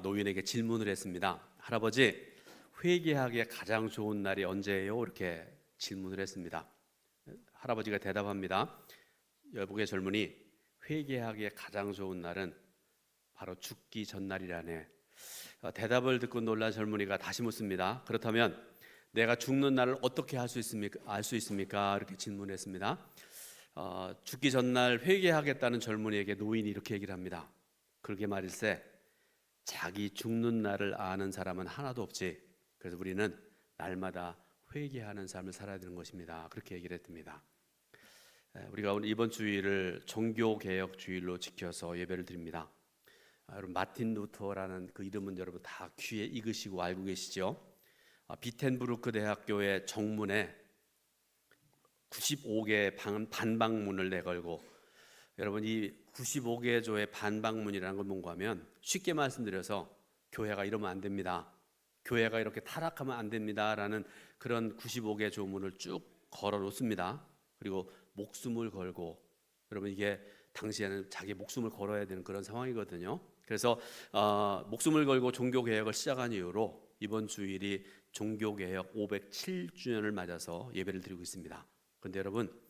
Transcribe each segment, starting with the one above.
노인에게 질문을 했습니다. 할아버지, 회개하기에 가장 좋은 날이 언제예요? 이렇게 질문을 했습니다. 할아버지가 대답합니다. 여보게 젊은이, 회개하기에 가장 좋은 날은 바로 죽기 전날이라네. 대답을 듣고 놀란 젊은이가 다시 묻습니다. 그렇다면 내가 죽는 날을 어떻게 알 수 있습니까? 이렇게 질문했습니다. 죽기 전날 회개하겠다는 젊은이에게 노인이 이렇게 얘기를 합니다. 그렇게 말일세, 자기 죽는 날을 아는 사람은 하나도 없지. 그래서 우리는 날마다 회개하는 삶을 살아야 되는 것입니다. 그렇게 얘기를 했습니다. 우리가 오늘 이번 주일을 종교개혁 주일로 지켜서 예배를 드립니다. 여러분, 마틴 루터라는 그 이름은 여러분 다 귀에 익으시고 알고 계시죠? 비텐부르크 대학교의 정문에 95개의 반박문을 내걸고, 여러분 이 95개 조의 반박문이라는 건 뭔가 하면, 쉽게 말씀드려서 교회가 이러면 안 됩니다, 교회가 이렇게 타락하면 안 됩니다 라는 그런 95개 조문을 쭉 걸어 놓습니다. 그리고 목숨을 걸고, 여러분 이게 당시에는 자기 목숨을 걸어야 되는 그런 상황이거든요. 그래서 목숨을 걸고 종교개혁을 시작한 이후로 이번 주일이 종교개혁 507주년을 맞아서 예배를 드리고 있습니다. 그런데 여러분,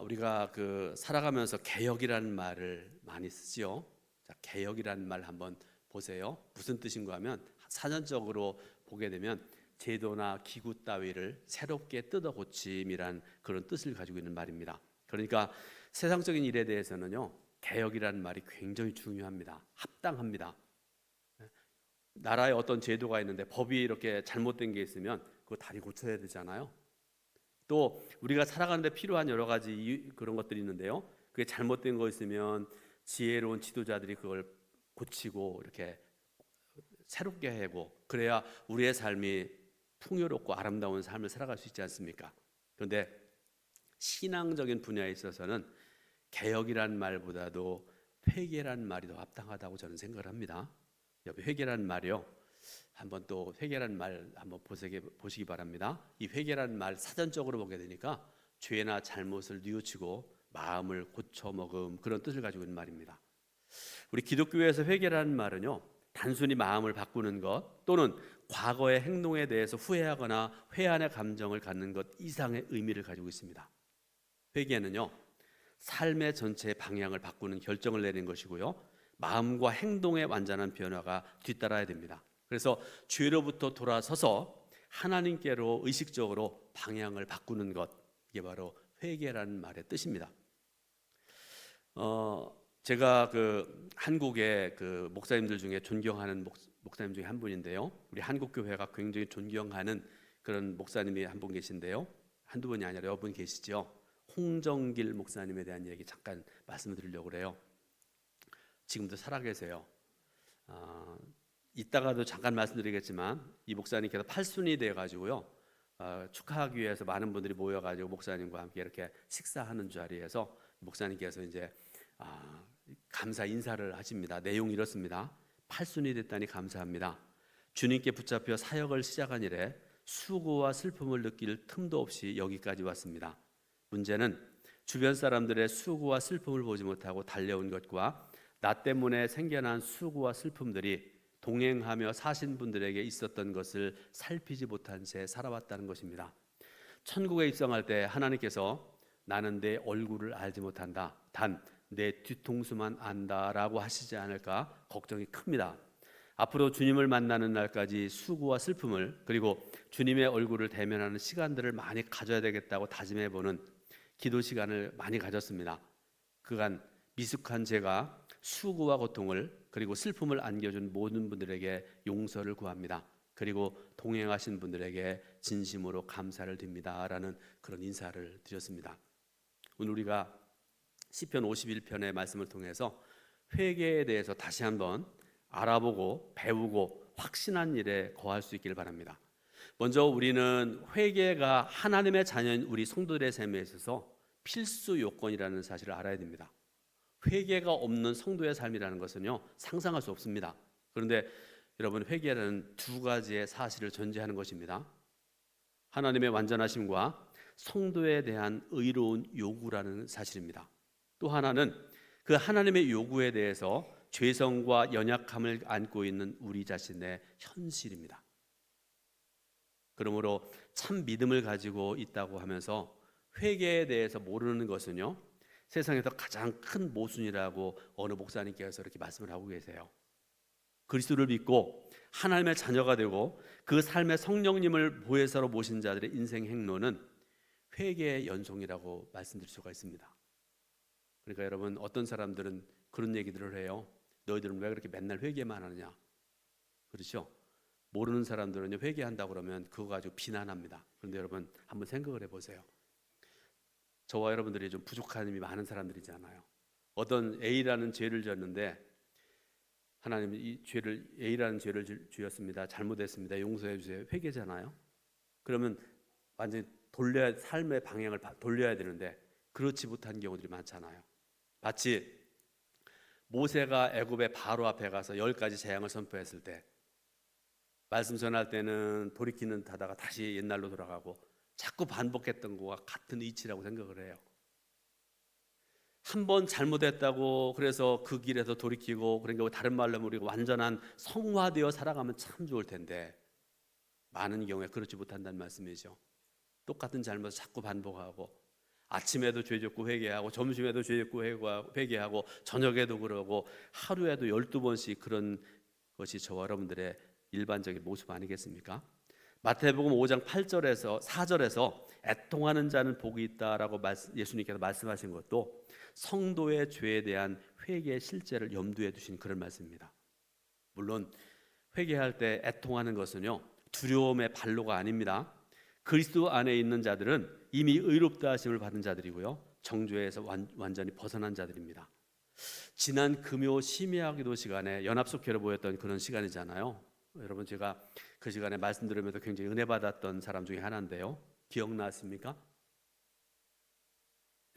우리가 살아가면서 개혁이라는 말을 많이 쓰죠. 자, 개혁이라는 말 한번 보세요. 무슨 뜻인가 하면, 사전적으로 보게 되면 제도나 기구 따위를 새롭게 뜯어 고침이란 그런 뜻을 가지고 있는 말입니다. 그러니까 세상적인 일에 대해서는요, 개혁이라는 말이 굉장히 중요합니다. 합당합니다. 나라에 어떤 제도가 있는데 법이 이렇게 잘못된 게 있으면 그거 다리 고쳐야 되잖아요. 또 우리가 살아가는데 필요한 여러 가지 그런 것들이 있는데요, 그게 잘못된 거 있으면 지혜로운 지도자들이 그걸 고치고 이렇게 새롭게 하고, 그래야 우리의 삶이 풍요롭고 아름다운 삶을 살아갈 수 있지 않습니까? 그런데 신앙적인 분야에 있어서는 개혁이란 말보다도 회개란 말이 더 합당하다고 저는 생각을 합니다. 회개란 말이요, 한번 또 회개란 말 한번 보시기 바랍니다. 이 회개란 말 사전적으로 보게 되니까 죄나 잘못을 뉘우치고 마음을 고쳐먹음, 그런 뜻을 가지고 있는 말입니다. 우리 기독교에서 회개라는 말은요, 단순히 마음을 바꾸는 것 또는 과거의 행동에 대해서 후회하거나 회한의 감정을 갖는 것 이상의 의미를 가지고 있습니다. 회개는요, 삶의 전체의 방향을 바꾸는 결정을 내리는 것이고요, 마음과 행동의 완전한 변화가 뒤따라야 됩니다. 그래서 죄로부터 돌아서서 하나님께로 의식적으로 방향을 바꾸는 것, 이게 바로 회개라는 말의 뜻입니다. 제가 한국의 목사님들 중에 존경하는 목사님 중에 한 분인데요, 우리 한국교회가 굉장히 존경하는 그런 목사님이 한 분 계신데요, 한두 분이 아니라 여러 분 계시죠. 홍정길 목사님에 대한 얘기 잠깐 말씀을 드리려고 그래요. 지금도 살아계세요. 이따가도 잠깐 말씀드리겠지만, 이 목사님께서 팔순이 돼가지고요, 축하하기 위해서 많은 분들이 모여가지고 목사님과 함께 이렇게 식사하는 자리에서 목사님께서 이제 감사 인사를 하십니다. 내용이 이렇습니다. 팔순이 됐다니 감사합니다. 주님께 붙잡혀 사역을 시작한 이래 수고와 슬픔을 느낄 틈도 없이 여기까지 왔습니다. 문제는 주변 사람들의 수고와 슬픔을 보지 못하고 달려온 것과 나 때문에 생겨난 수고와 슬픔들이 동행하며 사신 분들에게 있었던 것을 살피지 못한 채 살아왔다는 것입니다. 천국에 입성할 때 하나님께서 나는 내 얼굴을 알지 못한다, 단 내 뒤통수만 안다라고 하시지 않을까 걱정이 큽니다. 앞으로 주님을 만나는 날까지 수고와 슬픔을, 그리고 주님의 얼굴을 대면하는 시간들을 많이 가져야 되겠다고 다짐해보는 기도 시간을 많이 가졌습니다. 그간 미숙한 제가 수고와 고통을, 그리고 슬픔을 안겨준 모든 분들에게 용서를 구합니다. 그리고 동행하신 분들에게 진심으로 감사를 드립니다 라는 그런 인사를 드렸습니다. 오늘 우리가 시편 51편의 말씀을 통해서 회개에 대해서 다시 한번 알아보고 배우고 확신한 일에 거할 수 있기를 바랍니다. 먼저 우리는 회개가 하나님의 자녀인 우리 성도들의 삶에 있어서 필수 요건이라는 사실을 알아야 됩니다. 회개가 없는 성도의 삶이라는 것은요, 상상할 수 없습니다. 그런데 여러분, 회개라는 두 가지의 사실을 전제하는 것입니다. 하나님의 완전하심과 성도에 대한 의로운 요구라는 사실입니다. 또 하나는 그 하나님의 요구에 대해서 죄성과 연약함을 안고 있는 우리 자신의 현실입니다. 그러므로 참 믿음을 가지고 있다고 하면서 회개에 대해서 모르는 것은요, 세상에서 가장 큰 모순이라고 어느 목사님께서 이렇게 말씀을 하고 계세요. 그리스도를 믿고 하나님의 자녀가 되고 그 삶의 성령님을 보혜사로 모신 자들의 인생 행로는 회개의 연속이라고 말씀드릴 수가 있습니다. 그러니까 여러분, 어떤 사람들은 그런 얘기들을 해요. 너희들은 왜 그렇게 맨날 회개만 하느냐? 그렇죠? 모르는 사람들은 회개한다고 그러면 그거 가지고 비난합니다. 그런데 여러분, 한번 생각을 해보세요. 저와 여러분들이 좀 부족한 힘이 많은 사람들이잖아요. 어떤 A라는 죄를 지었는데 하나님 이 죄를 A라는 죄를 지었습니다. 잘못했습니다. 용서해 주세요. 회개잖아요. 그러면 완전히 삶의 방향을 돌려야 되는데 그렇지 못한 경우들이 많잖아요. 마치 모세가 애굽의 바로 앞에 가서 10가지 재앙을 선포했을 때 말씀 전할 때는 돌이키는 듯하다가 다시 옛날로 돌아가고 자꾸 반복했던 것과 같은 이치라고 생각을 해요. 한 번 잘못했다고 그래서 그 길에서 돌이키고, 그러니까 다른 말로 하면 우리가 완전한 성화되어 살아가면 참 좋을 텐데 많은 경우에 그렇지 못한다는 말씀이죠. 똑같은 잘못을 자꾸 반복하고 아침에도 죄 짓고 회개하고 점심에도 죄 짓고 회개하고 저녁에도 그러고 하루에도 12번씩 그런 것이 저와 여러분들의 일반적인 모습 아니겠습니까? 마태복음 5장 8절에서 4절에서 애통하는 자는 복이 있다라고 예수님께서 말씀하신 것도 성도의 죄에 대한 회개의 실제를 염두에 두신 그런 말씀입니다. 물론 회개할 때 애통하는 것은요, 두려움의 발로가 아닙니다. 그리스도 안에 있는 자들은 이미 의롭다 하심을 받은 자들이고요, 정죄에서 완전히 벗어난 자들입니다. 지난 금요 심야기도 시간에 연합속회로 모였던 그런 시간이잖아요. 여러분, 제가 그 시간에 말씀 들으면서 굉장히 은혜 받았던 사람 중에 하나인데요, 기억나십니까?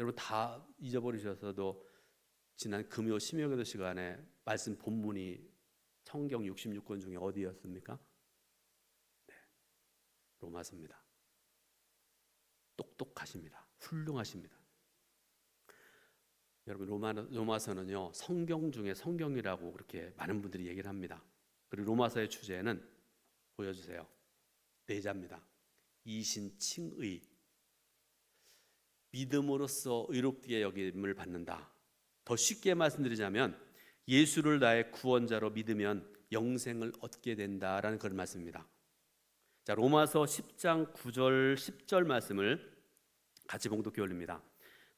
여러분 다 잊어버리셔서도 지난 금요 심야기도 시간에 말씀 본문이 성경 66권 중에 어디였습니까? 네, 로마서입니다. 똑똑하십니다. 훌륭하십니다. 여러분, 로마서는요, 성경 중에 성경이라고 그렇게 많은 분들이 얘기를 합니다. 그리고 로마서의 주제는 보여주세요. 내자입니다. 이신칭의, 믿음으로써 의롭게 여김을 받는다. 더 쉽게 말씀드리자면 예수를 나의 구원자로 믿으면 영생을 얻게 된다라는 그런 말씀입니다. 자, 로마서 10장 9절 10절 말씀을 같이 봉독해 올립니다.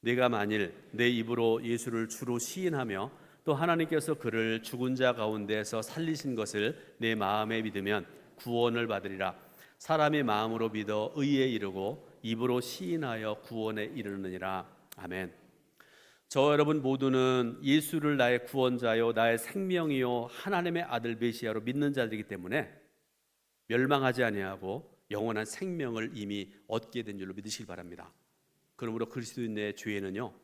내가 만일 내 입으로 예수를 주로 시인하며 또 하나님께서 그를 죽은 자 가운데서 살리신 것을 내 마음에 믿으면 구원을 받으리라. 사람이 마음으로 믿어 의에 이르고 입으로 시인하여 구원에 이르느니라. 아멘. 저 여러분 모두는 예수를 나의 구원자요 나의 생명이요 하나님의 아들 메시아로 믿는 자들이기 때문에 멸망하지 아니하고 영원한 생명을 이미 얻게 된 줄로 믿으시기 바랍니다. 그러므로 그리스도인의 죄는요,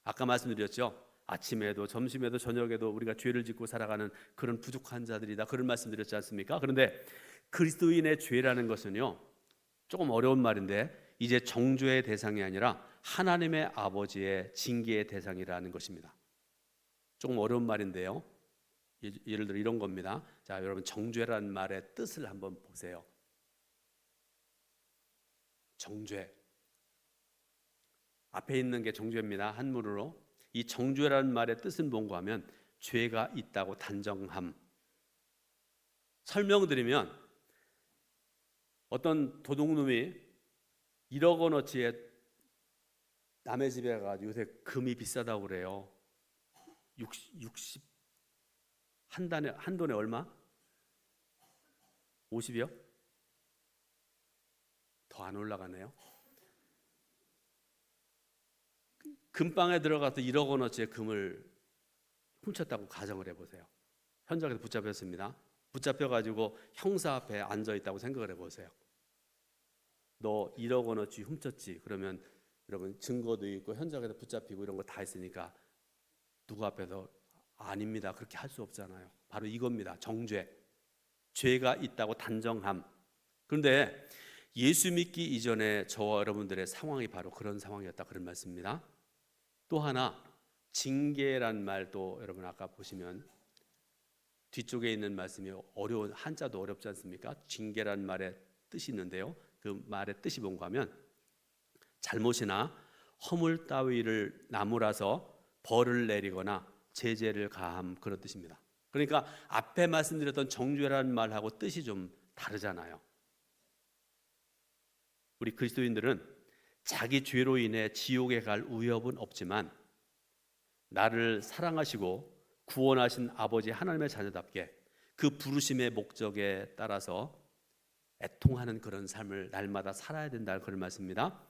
아까 말씀드렸죠, 아침에도 점심에도 저녁에도 우리가 죄를 짓고 살아가는 그런 부족한 자들이다, 그런 말씀드렸지 않습니까? 그런데 그리스도인의 죄라는 것은요, 조금 어려운 말인데 이제 정죄의 대상이 아니라 하나님의 아버지의 징계의 대상이라는 것입니다. 조금 어려운 말인데요, 예를 들어 이런 겁니다. 자, 여러분, 정죄라는 말의 뜻을 한번 보세요. 정죄, 앞에 있는 게 정죄입니다. 한문으로. 이 정죄라는 말의 뜻은 뭔가 하면 죄가 있다고 단정함. 설명드리면 어떤 도둑놈이 1억 원어치의 남의 집에 가가지고 요새 금이 비싸다고 그래요. 60 한 돈에 얼마? 50이요? 더 안 올라가네요. 금방에 들어가서 1억 원어치의 금을 훔쳤다고 가정을 해보세요. 현장에서 붙잡혔습니다. 붙잡혀가지고 형사 앞에 앉아있다고 생각을 해보세요. 너 1억 원어치 훔쳤지? 그러면 여러분 증거도 있고 현장에서 붙잡히고 이런 거 다 있으니까 누구 앞에서 아닙니다, 그렇게 할 수 없잖아요. 바로 이겁니다. 정죄. 죄가 있다고 단정함. 그런데 예수 믿기 이전에 저와 여러분들의 상황이 바로 그런 상황이었다, 그런 말씀입니다. 또 하나, 징계란 말도 여러분 아까 보시면 뒤쪽에 있는 말씀이 어려운, 한자도 어렵지 않습니까? 징계라는 말의 뜻이 있는데요. 그 말의 뜻이 뭔가 하면 잘못이나 허물 따위를 나무라서 벌을 내리거나 제재를 가함, 그런 뜻입니다. 그러니까 앞에 말씀드렸던 정죄라는 말하고 뜻이 좀 다르잖아요. 우리 그리스도인들은 자기 죄로 인해 지옥에 갈 위협은 없지만 나를 사랑하시고 구원하신 아버지 하나님의 자녀답게 그 부르심의 목적에 따라서 애통하는 그런 삶을 날마다 살아야 된다는 그런 말씀입니다.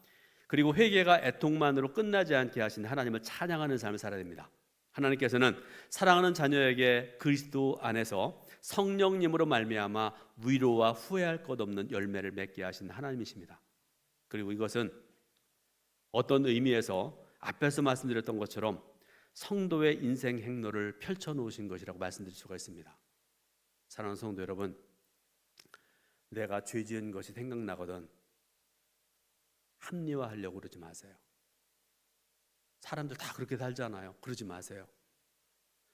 그리고 회개가 애통만으로 끝나지 않게 하신 하나님을 찬양하는 삶을 살아야 됩니다. 하나님께서는 사랑하는 자녀에게 그리스도 안에서 성령님으로 말미암아 위로와 후회할 것 없는 열매를 맺게 하신 하나님이십니다. 그리고 이것은 어떤 의미에서 앞에서 말씀드렸던 것처럼 성도의 인생 행로를 펼쳐놓으신 것이라고 말씀드릴 수가 있습니다. 사랑하는 성도 여러분, 내가 죄 지은 것이 생각나거든 합리화하려고 그러지 마세요. 사람들 다 그렇게 살잖아요. 그러지 마세요.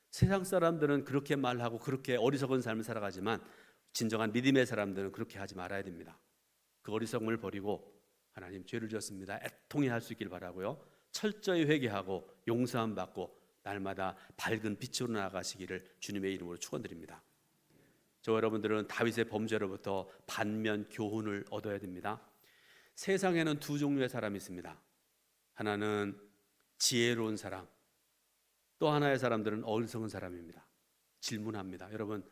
세상 사람들은 그렇게 말하고 그렇게 어리석은 삶을 살아가지만 진정한 믿음의 사람들은 그렇게 하지 말아야 됩니다. 그 어리석음을 버리고 하나님 죄를 지었습니다, 애통해 할 수 있길 바라고요. 철저히 회개하고 용서함 받고 날마다 밝은 빛으로 나아가시기를 주님의 이름으로 축원드립니다. 저 여러분들은 다윗의 범죄로부터 반면 교훈을 얻어야 됩니다. 세상에는 두 종류의 사람이 있습니다. 하나는 지혜로운 사람, 또 하나의 사람들은 어리석은 사람입니다. 질문합니다. 여러분,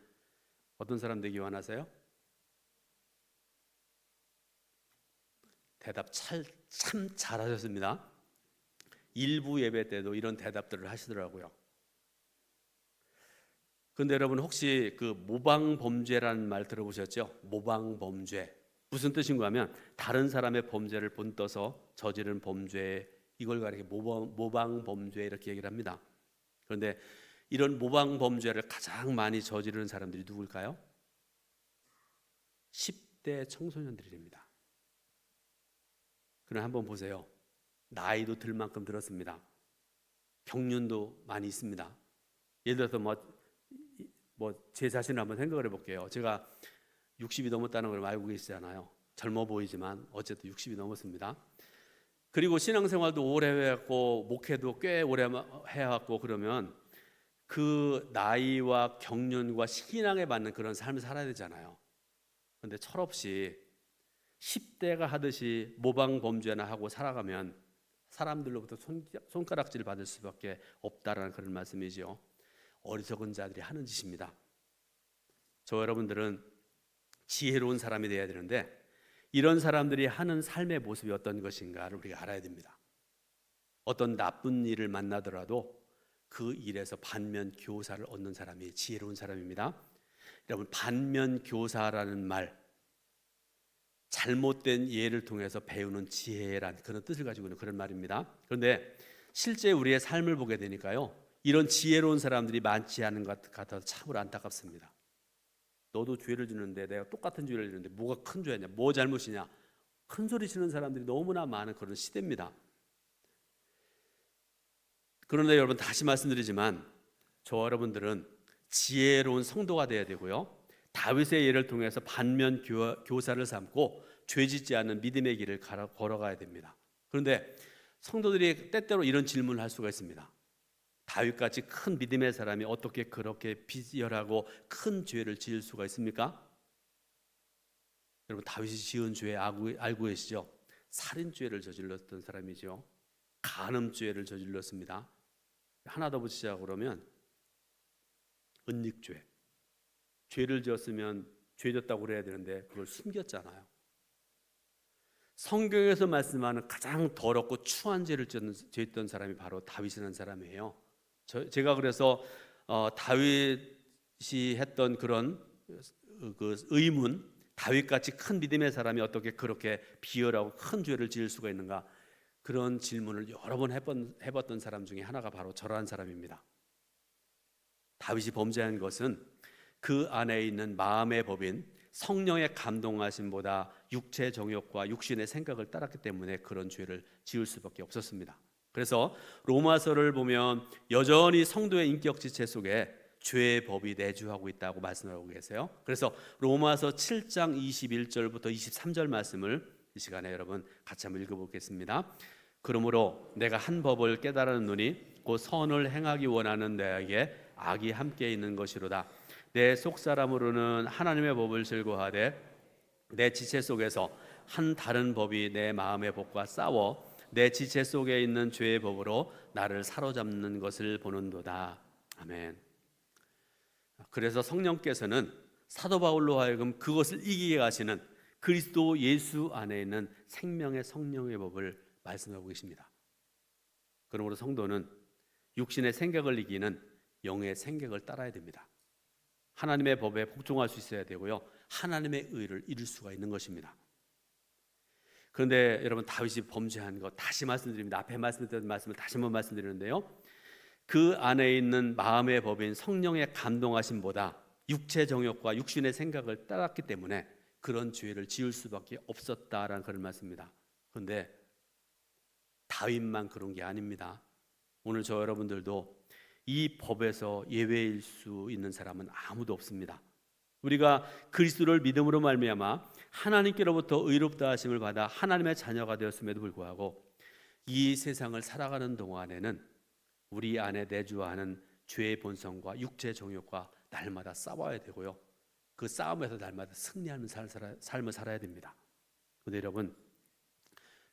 어떤 사람 되기 원하세요? 대답 참 잘하셨습니다. 일부 예배 때도 이런 대답들을 하시더라고요. 그런데 여러분, 혹시 그 모방 범죄라는 말 들어보셨죠? 모방 범죄 무슨 뜻인가 하면 다른 사람의 범죄를 본떠서 저지른 범죄, 이걸 가리켜 모방 범죄 이렇게 얘기를 합니다. 그런데 이런 모방 범죄를 가장 많이 저지르는 사람들이 누굴까요? 10대 청소년들입니다. 그럼 한번 보세요. 나이도 들 만큼 들었습니다. 경륜도 많이 있습니다. 예를 들어서 제 자신을 한번 생각을 해볼게요. 제가 60이 넘었다는 걸 알고 계시잖아요. 젊어 보이지만 어쨌든 60이 넘었습니다. 그리고 신앙생활도 오래 해왔고 목회도 꽤 오래 해왔고, 그러면 그 나이와 경륜과 신앙에 맞는 그런 삶을 살아야 되잖아요. 그런데 철없이 10대가 하듯이 모방 범죄나 하고 살아가면 사람들로부터 손가락질 받을 수밖에 없다라는 그런 말씀이죠. 어리석은 자들이 하는 짓입니다. 저 여러분들은 지혜로운 사람이 되어야 되는데 이런 사람들이 하는 삶의 모습이 어떤 것인가를 우리가 알아야 됩니다. 어떤 나쁜 일을 만나더라도 그 일에서 반면 교사를 얻는 사람이 지혜로운 사람입니다. 여러분, 반면 교사라는 말, 잘못된 예를 통해서 배우는 지혜란 그런 뜻을 가지고 있는 그런 말입니다. 그런데 실제 우리의 삶을 보게 되니까요, 이런 지혜로운 사람들이 많지 않은 것 같아서 참으로 안타깝습니다. 너도 죄를 짓는데 내가 똑같은 죄를 짓는데 뭐가 큰 죄냐, 뭐 잘못이냐, 큰 소리 치는 사람들이 너무나 많은 그런 시대입니다. 그런데 여러분, 다시 말씀드리지만 저 여러분들은 지혜로운 성도가 되어야 되고요, 다윗의 예를 통해서 반면 교사를 삼고 죄짓지 않는 믿음의 길을 걸어가야 됩니다. 그런데 성도들이 때때로 이런 질문을 할 수가 있습니다. 다윗같이 큰 믿음의 사람이 어떻게 그렇게 비열하고 큰 죄를 지을 수가 있습니까? 여러분, 다윗이 지은 죄 알고 계시죠? 살인죄를 저질렀던 사람이죠. 간음죄를 저질렀습니다. 하나 더 붙이자고 그러면 은닉죄. 죄를 지었으면 죄 졌다고 그래야 되는데 그걸 숨겼잖아요. 성경에서 말씀하는 가장 더럽고 추한 죄를 지었던 사람이 바로 다윗이라는 사람이에요. 제가 그래서 다윗이 했던 그런 그 의문, 다윗같이 큰 믿음의 사람이 어떻게 그렇게 비열하고 큰 죄를 지을 수가 있는가, 그런 질문을 여러 번 해봤던 사람 중에 하나가 바로 저라는 사람입니다. 다윗이 범죄한 것은 그 안에 있는 마음의 법인 성령의 감동하심보다 육체 정욕과 육신의 생각을 따랐기 때문에 그런 죄를 지을 수밖에 없었습니다. 그래서 로마서를 보면 여전히 성도의 인격 지체 속에 죄의 법이 내주하고 있다고 말씀하고 계세요. 그래서 로마서 7장 21절부터 23절 말씀을 이 시간에 여러분 같이 한번 읽어보겠습니다. 그러므로 내가 한 법을 깨달았노니 곧 선을 행하기 원하는 내에게 악이 함께 있는 것이로다. 내 속사람으로는 하나님의 법을 즐거워하되 내 지체 속에서 한 다른 법이 내 마음의 법과 싸워 내 지체 속에 있는 죄의 법으로 나를 사로잡는 것을 보는도다. 아멘. 그래서 성령께서는 사도 바울로 하여금 그것을 이기게 하시는 그리스도 예수 안에 있는 생명의 성령의 법을 말씀하고 계십니다. 그러므로 성도는 육신의 생각을 이기는 영의 생각을 따라야 됩니다. 하나님의 법에 복종할 수 있어야 되고요, 하나님의 의를 이룰 수가 있는 것입니다. 그런데 여러분, 다윗이 범죄한 것 다시 말씀드립니다. 앞에 말씀드렸던 말씀을 다시 한번 말씀드리는데요, 그 안에 있는 마음의 법인 성령의 감동하심보다 육체 정욕과 육신의 생각을 따랐기 때문에 그런 죄를 지을 수밖에 없었다라는 그런 말씀입니다. 그런데 다윗만 그런 게 아닙니다. 오늘 저 여러분들도 이 법에서 예외일 수 있는 사람은 아무도 없습니다. 우리가 그리스도를 믿음으로 말미암아 하나님께로부터 의롭다 하심을 받아 하나님의 자녀가 되었음에도 불구하고 이 세상을 살아가는 동안에는 우리 안에 내주하는 죄의 본성과 육체의 정욕과 날마다 싸워야 되고요, 그 싸움에서 날마다 승리하는 삶을 살아야 됩니다. 그런데 여러분,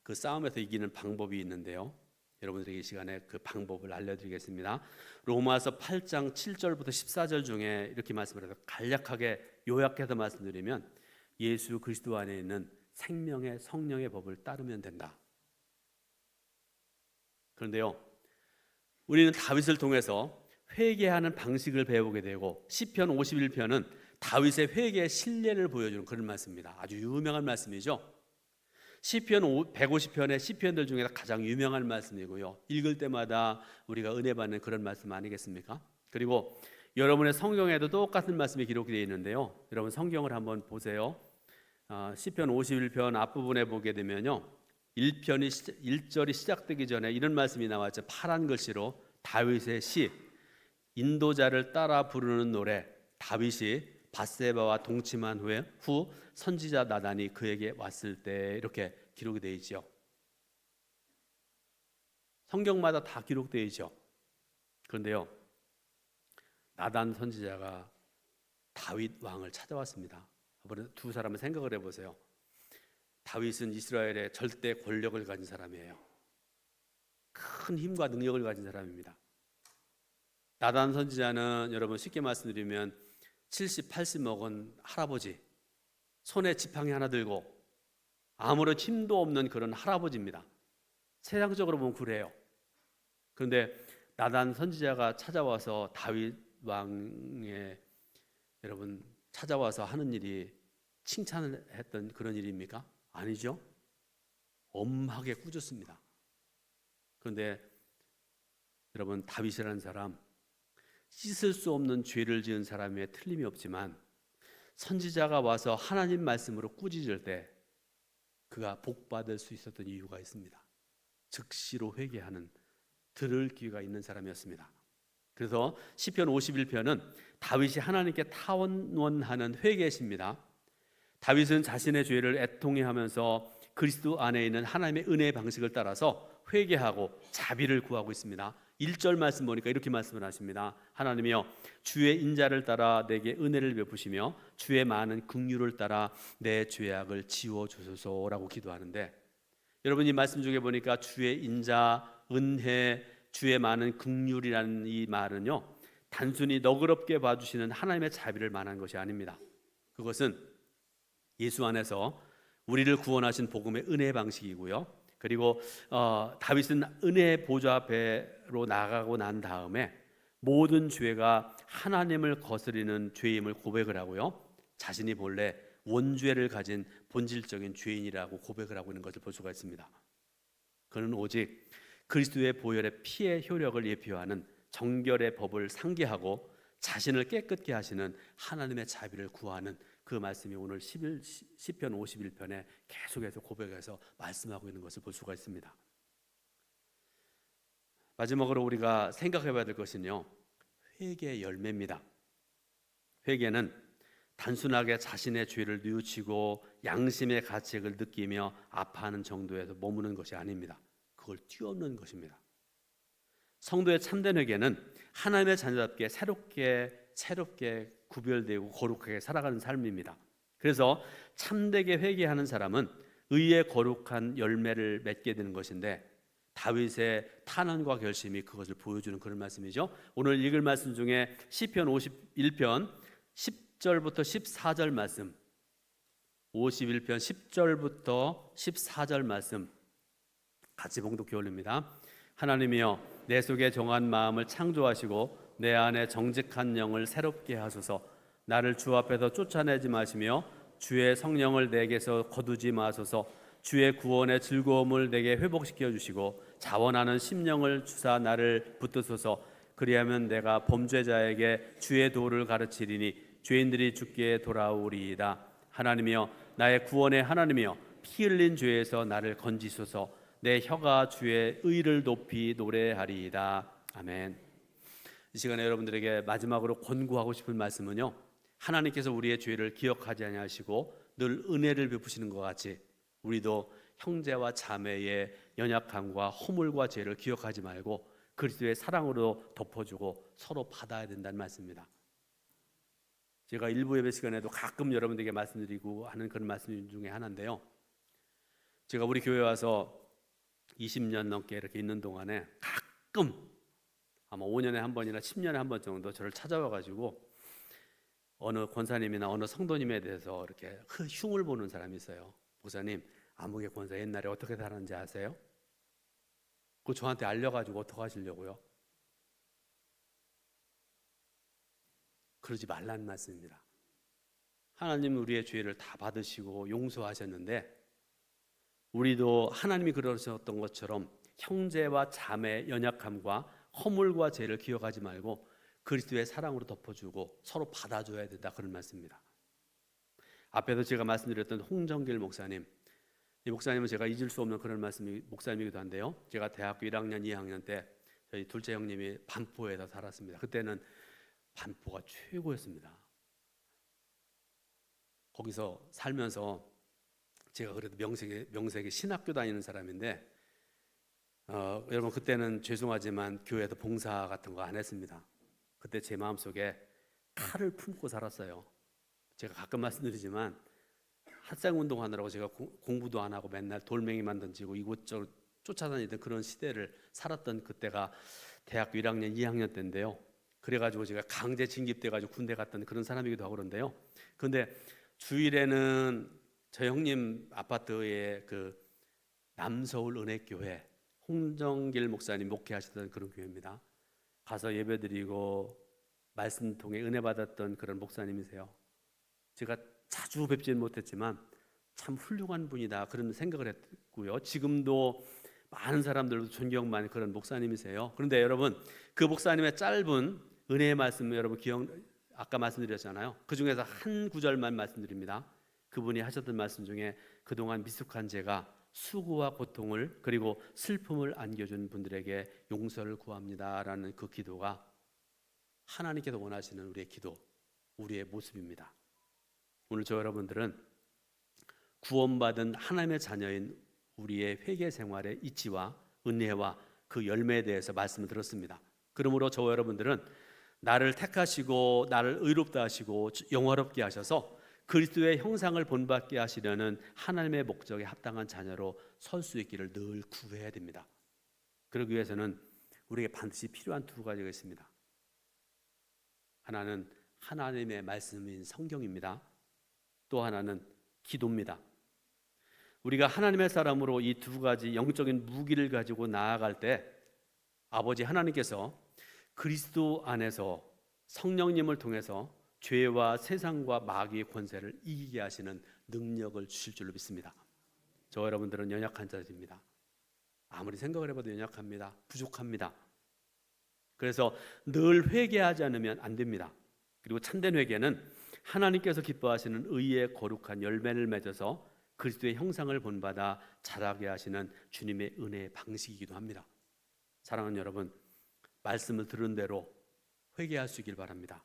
그 싸움에서 이기는 방법이 있는데요, 여러분들에게 이 시간에 그 방법을 알려드리겠습니다. 로마서 8장 7절부터 14절 중에 이렇게 말씀을 해서 간략하게 요약해서 말씀드리면, 예수 그리스도 안에 있는 생명의 성령의 법을 따르면 된다. 그런데요, 우리는 다윗을 통해서 회개하는 방식을 배우게 되고, 시편 51편은 다윗의 회개의 신뢰를 보여주는 그런 말씀입니다. 아주 유명한 말씀이죠. 시편 150편의 시편들 중에 가장 유명한 말씀이고요, 읽을 때마다 우리가 은혜 받는 그런 말씀 아니겠습니까? 그리고 여러분의 성경에도 똑같은 말씀이 기록되어 있는데요, 여러분 성경을 한번 보세요. 시편 51편 앞부분에 보게 되면요, 1절이 시작되기 전에 이런 말씀이 나왔죠. 파란 글씨로 다윗의 시, 인도자를 따라 부르는 노래. 다윗이 밧세바와 동침한 후 선지자 나단이 그에게 왔을 때, 이렇게 기록이 되어 있죠. 성경마다 다 기록되어 있죠. 그런데요, 나단 선지자가 다윗 왕을 찾아왔습니다. 두 사람은 생각을 해보세요. 다윗은 이스라엘의 절대 권력을 가진 사람이에요. 큰 힘과 능력을 가진 사람입니다. 나단 선지자는 여러분 쉽게 말씀드리면 70, 80 먹은 할아버지, 손에 지팡이 하나 들고 아무런 힘도 없는 그런 할아버지입니다. 세상적으로 보면 그래요. 그런데 나단 선지자가 찾아와서 다윗 왕의 여러분 찾아와서 하는 일이 칭찬을 했던 그런 일입니까? 아니죠. 엄하게 꾸짖습니다. 그런데 여러분, 다윗이라는 사람, 씻을 수 없는 죄를 지은 사람에 틀림이 없지만 선지자가 와서 하나님 말씀으로 꾸짖을 때 그가 복받을 수 있었던 이유가 있습니다. 즉시로 회개하는, 들을 기회가 있는 사람이었습니다. 그래서 시편 51편은 다윗이 하나님께 타원하는 회개시입니다. 다윗은 자신의 죄를 애통해하면서 그리스도 안에 있는 하나님의 은혜의 방식을 따라서 회개하고 자비를 구하고 있습니다. 1절 말씀 보니까 이렇게 말씀을 하십니다. 하나님이여, 주의 인자를 따라 내게 은혜를 베푸시며 주의 많은 긍휼을 따라 내 죄악을 지워주소서라고 기도하는데, 여러분 이 말씀 중에 보니까 주의 인자, 은혜, 주의 많은 긍휼이라는 이 말은요, 단순히 너그럽게 봐주시는 하나님의 자비를 말하는 것이 아닙니다. 그것은 예수 안에서 우리를 구원하신 복음의 은혜 방식이고요, 그리고 다윗은 은혜 보좌 앞으로 나가고 난 다음에 모든 죄가 하나님을 거스리는 죄임을 고백을 하고요, 자신이 본래 원죄를 가진 본질적인 죄인이라고 고백을 하고 있는 것을 볼 수가 있습니다. 그는 오직 그리스도의 보혈의 피의 효력을 예표하는 정결의 법을 상기하고 자신을 깨끗게 하시는 하나님의 자비를 구하는 그 말씀이 오늘 시편 51편에 계속해서 고백해서 말씀하고 있는 것을 볼 수가 있습니다. 마지막으로 우리가 생각해 봐야 될 것은요, 회개의 열매입니다. 회개는 단순하게 자신의 죄를 뉘우치고 양심의 가책을 느끼며 아파하는 정도에서 머무는 것이 아닙니다. 그걸 뛰어넘는 것입니다. 성도의 참된 회개는 하나님의 자녀답게 새롭게 구별되고 거룩하게 살아가는 삶입니다. 그래서 참되게 회개하는 사람은 의의 거룩한 열매를 맺게 되는 것인데, 다윗의 탄원과 결심이 그것을 보여주는 그런 말씀이죠. 오늘 읽을 말씀 중에 시편 51편 10절부터 14절 말씀, 51편 10절부터 14절 말씀 같이 봉독해 올립니다. 하나님이여, 내 속에 정한 마음을 창조하시고 내 안에 정직한 영을 새롭게 하소서. 나를 주 앞에서 쫓아내지 마시며 주의 성령을 내게서 거두지 마소서. 주의 구원의 즐거움을 내게 회복시켜 주시고 자원하는 심령을 주사 나를 붙드소서. 그리하면 내가 범죄자에게 주의 도를 가르치리니 죄인들이 주께 돌아오리이다. 하나님이여, 나의 구원의 하나님이여, 피 흘린 죄에서 나를 건지소서. 내 혀가 주의 의를 높이 노래하리이다. 아멘. 이 시간에 여러분들에게 마지막으로 권고하고 싶은 말씀은요, 하나님께서 우리의 죄를 기억하지 아니하시고 늘 은혜를 베푸시는 것 같이 우리도 형제와 자매의 연약함과 허물과 죄를 기억하지 말고 그리스도의 사랑으로 덮어주고 서로 받아야 된다는 말씀입니다. 제가 일부 예배 시간에도 가끔 여러분들에게 말씀드리고 하는 그런 말씀 중에 하나인데요, 제가 우리 교회 와서 20년 넘게 이렇게 있는 동안에 가끔 아마 5년에 한 번이나 10년에 한 번 정도 저를 찾아와 가지고 어느 권사님이나 어느 성도님에 대해서 이렇게 흉을 보는 사람이 있어요. 목사님, 아무개 권사 옛날에 어떻게 살았는지 아세요? 그거 저한테 알려가지고 어떻게 하시려고요? 그러지 말라는 말씀입니다. 하나님은 우리의 죄를 다 받으시고 용서하셨는데, 우리도 하나님이 그러셨던 것처럼 형제와 자매의 연약함과 허물과 죄를 기억하지 말고 그리스도의 사랑으로 덮어주고 서로 받아줘야 된다, 그런 말씀입니다. 앞에서 제가 말씀드렸던 홍정길 목사님, 이 목사님은 제가 잊을 수 없는 그런 목사님이기도 한데요, 제가 대학교 1학년 2학년 때 저희 둘째 형님이 반포에서 살았습니다. 그때는 반포가 최고였습니다. 거기서 살면서 제가 그래도 명색이 신학교 다니는 사람인데, 여러분 그때는 죄송하지만 교회에서 봉사 같은 거 안 했습니다. 그때 제 마음속에 칼을 품고 살았어요. 제가 가끔 말씀드리지만 학생운동 하느라고 제가 공부도 안 하고 맨날 돌멩이만 던지고 이곳저곳 쫓아다니던 그런 시대를 살았던 그때가 대학교 1학년 2학년 때인데요, 그래가지고 제가 강제 징집돼가지고 군대 갔던 그런 사람이기도 하고 그런데요, 그런데 주일에는 저 형님 아파트에 그 남서울 은혜교회 홍정길 목사님 목회하시던 그런 교회입니다. 가서 예배드리고 말씀 통해 은혜 받았던 그런 목사님이세요. 제가 자주 뵙지는 못했지만 참 훌륭한 분이다, 그런 생각을 했고요. 지금도 많은 사람들도 존경받는 그런 목사님이세요. 그런데 여러분, 그 목사님의 짧은 은혜의 말씀 여러분 아까 말씀드렸잖아요. 그 중에서 한 구절만 말씀드립니다. 그분이 하셨던 말씀 중에 그동안 미숙한 제가 수고와 고통을 그리고 슬픔을 안겨준 분들에게 용서를 구합니다라는 그 기도가 하나님께서 원하시는 우리의 기도, 우리의 모습입니다. 오늘 저 여러분들은 구원받은 하나님의 자녀인 우리의 회개 생활의 이치와 은혜와 그 열매에 대해서 말씀을 들었습니다. 그러므로 저 여러분들은 나를 택하시고 나를 의롭다 하시고 영화롭게 하셔서 그리스도의 형상을 본받게 하시려는 하나님의 목적에 합당한 자녀로 설 수 있기를 늘 구해야 됩니다. 그러기 위해서는 우리에게 반드시 필요한 두 가지가 있습니다. 하나는 하나님의 말씀인 성경입니다. 또 하나는 기도입니다. 우리가 하나님의 사람으로 이 두 가지 영적인 무기를 가지고 나아갈 때 아버지 하나님께서 그리스도 안에서 성령님을 통해서 죄와 세상과 마귀의 권세를 이기게 하시는 능력을 주실 줄로 믿습니다. 저 여러분들은 연약한 자들입니다. 아무리 생각을 해봐도 연약합니다. 부족합니다. 그래서 늘 회개하지 않으면 안 됩니다. 그리고 참된 회개는 하나님께서 기뻐하시는 의의 거룩한 열매를 맺어서 그리스도의 형상을 본받아 자라게 하시는 주님의 은혜의 방식이기도 합니다. 사랑하는 여러분, 말씀을 들은 대로 회개할 수 있길 바랍니다.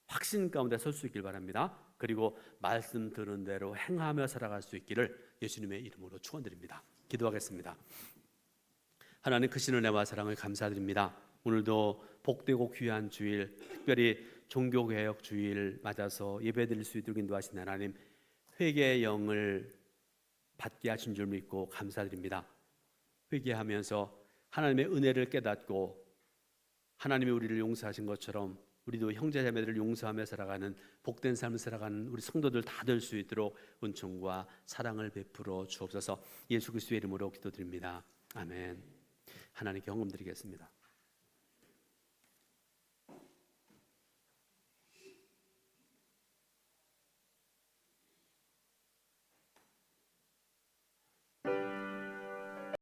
확신 가운데 설 수 있길 바랍니다. 그리고 말씀 들은 대로 행하며 살아갈 수 있기를 예수님의 이름으로 축원드립니다. 기도하겠습니다. 하나님, 크신 은혜와 사랑을 감사드립니다. 오늘도 복되고 귀한 주일, 특별히 종교개혁 주일 맞아서 예배드릴 수 있도록 인도하신 하나님, 회개의 영을 받게 하신 줄 믿고 감사드립니다. 회개하면서 하나님의 은혜를 깨닫고 하나님이 우리를 용서하신 것처럼 우리도 형제자매들을 용서하며 살아가는 복된 삶을 살아가는 우리 성도들 다 될 수 있도록 은총과 사랑을 베풀어 주옵소서. 예수 그리스도의 이름으로 기도드립니다. 아멘. 하나님께 헌금드리겠습니다.